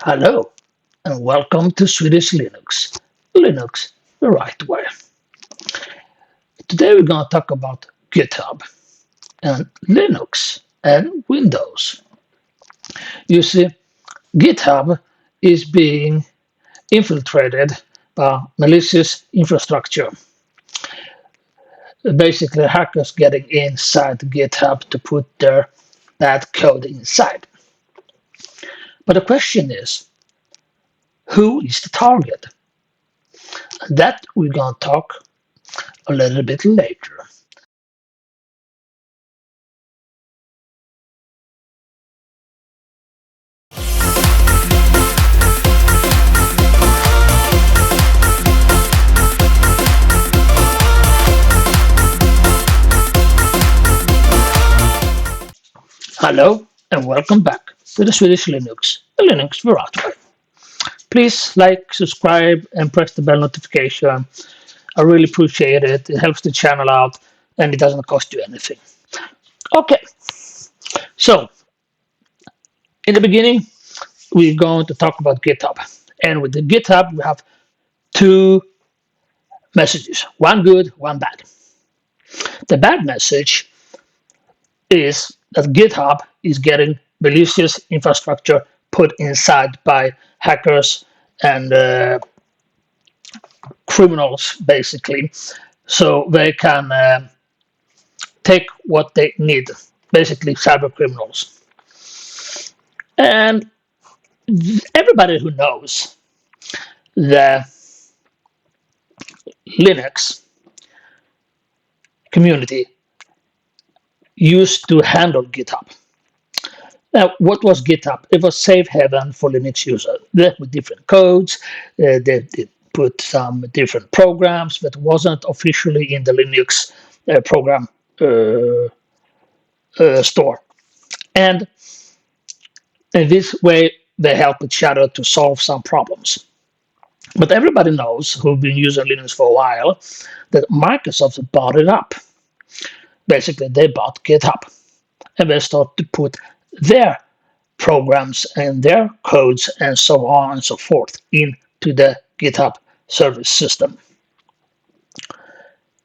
Hello, and welcome to Swedish Linux. Linux the right way. Today we're going to talk about GitHub and Linux and Windows. You see, GitHub is being infiltrated by malicious infrastructure. Basically, hackers getting inside GitHub to put their bad code inside. But the question is, who is the target? That we're going to talk a little bit later. Hello and welcome back to the Swedish Linux, the Linux the right way. Please like, subscribe, and press the bell notification. I really appreciate it. It helps the channel out and it doesn't cost you anything. Okay, so in the beginning, we're going to talk about GitHub. And with the GitHub, we have two messages, one good, one bad. The bad message is that GitHub is getting malicious infrastructure put inside by hackers and criminals, basically, so they can take what they need, basically cyber criminals. And everybody who knows the Linux community used to handle GitHub. Now, what was GitHub? It was safe haven for Linux users. With different codes, they put some different programs that wasn't officially in the Linux program store. And in this way, they help each other to solve some problems. But everybody knows who've been using Linux for a while that Microsoft bought it up. Basically, they bought GitHub and they started to put their programs and their codes and so on and so forth into the GitHub service system.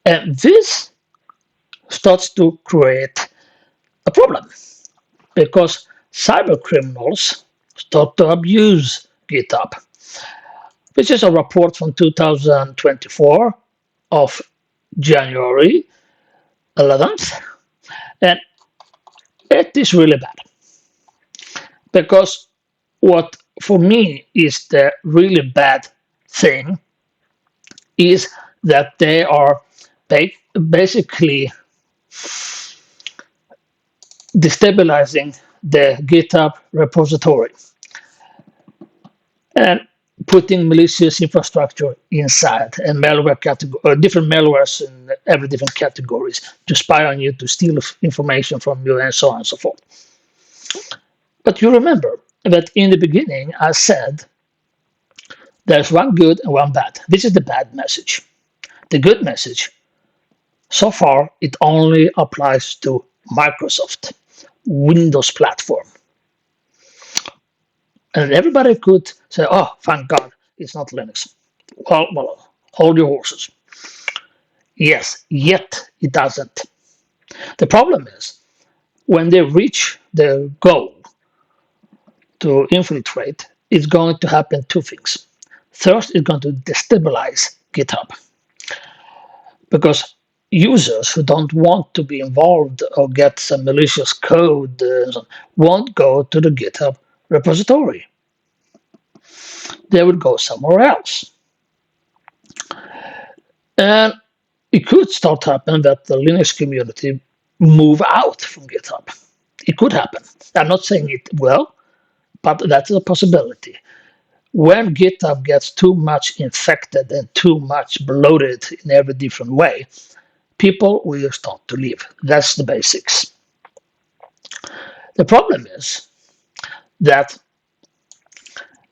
And this starts to create a problem because cyber criminals start to abuse GitHub. This is a report from 2024 of January 11th, and it is really bad. Because what for me is the really bad thing is that they are basically destabilizing the GitHub repository and putting malicious infrastructure inside and malware different malwares in every different categories to spy on you, to steal information from you, and so on and so forth. But you remember that in the beginning I said there's one good and one bad. This is the bad message. The good message, so far, it only applies to Microsoft Windows platform. And everybody could say, oh, thank God, it's not Linux. Well, hold your horses. Yes, yet it doesn't. The problem is, when they reach their goal to infiltrate, it's going to happen two things. First, it's going to destabilize GitHub. Because users who don't want to be involved or get some malicious code won't go to the GitHub repository. They would go somewhere else. And it could start to happen that the Linux community move out from GitHub. It could happen. I'm not saying it will, but that's a possibility. When GitHub gets too much infected and too much bloated in every different way, people will start to leave. That's the basics. The problem is that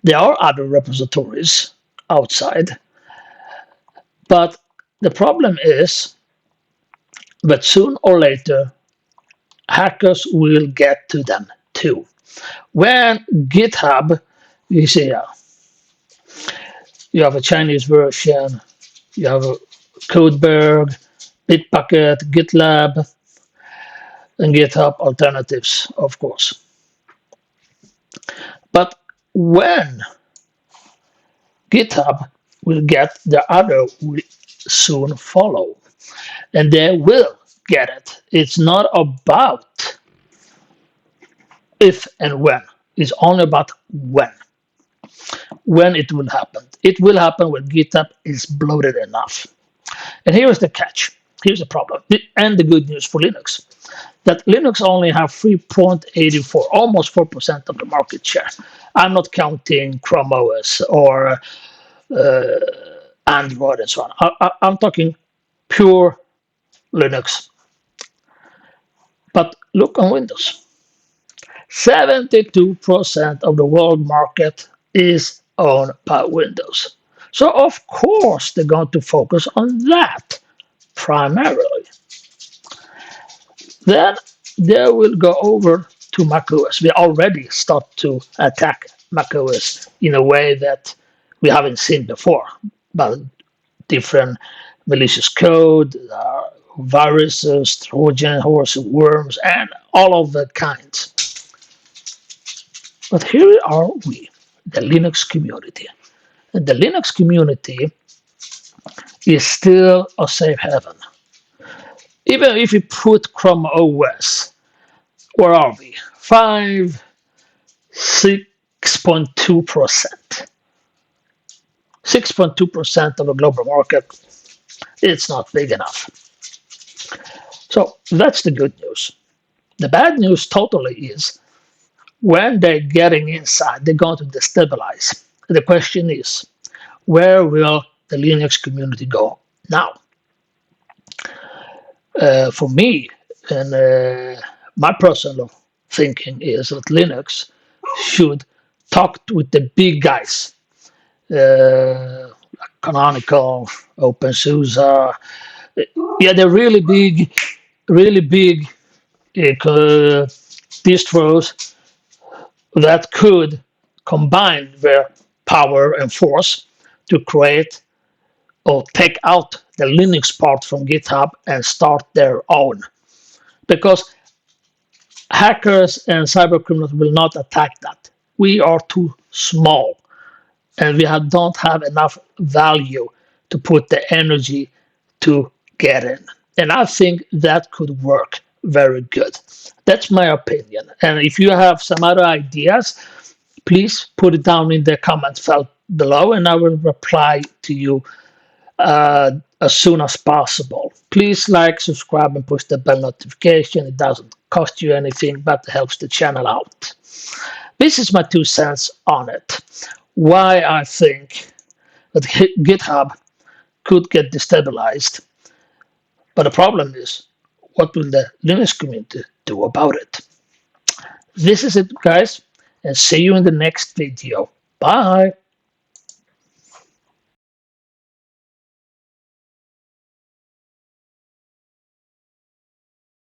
there are other repositories outside, but the problem is that soon or later, hackers will get to them too. When GitHub You see, you have a Chinese version, you have a Codeberg, Bitbucket, GitLab, and GitHub alternatives, of course. But when GitHub will get, the other will soon follow, and they will get it. It's not about if and when. It's only about when. When it will happen. It will happen when GitHub is bloated enough. And here is the catch. Here's the problem. And the good news for Linux. That Linux only have 3.84, almost 4% of the market share. I'm not counting Chrome OS or Android and so on. I'm talking pure Linux. But look on Windows. 72% of the world market is owned by Windows. So of course they're going to focus on that primarily. Then they will go over to macOS. We already start to attack macOS in a way that we haven't seen before, but different malicious code, viruses, Trojan horse, worms, and all of the kinds. But here are we, the Linux community. And the Linux community is still a safe haven. Even if we put Chrome OS, where are we? 6.2%. 6.2% of the global market. It's not big enough. So that's the good news. The bad news totally is when they're getting inside, they're going to destabilize. The question is, where will the Linux community go now? For me, and my personal thinking is that Linux should talk with the big guys, Canonical, OpenSUSE. Yeah, they're really big distros that could combine their power and force to create or take out the Linux part from GitHub and start their own. Because hackers and cybercriminals will not attack that. We are too small and we don't have enough value to put the energy to get in. And I think that could work very good. That's my opinion. And if you have some other ideas, please put it down in the comment felt below and I will reply to you as soon as possible. Please like, subscribe, and push the bell notification. It doesn't cost you anything, but helps the channel out. This is my 2 cents on it. Why I think that GitHub could get destabilized. But the problem is, what will the Linux community do about it? This is it, guys, and see you in the next video. Bye.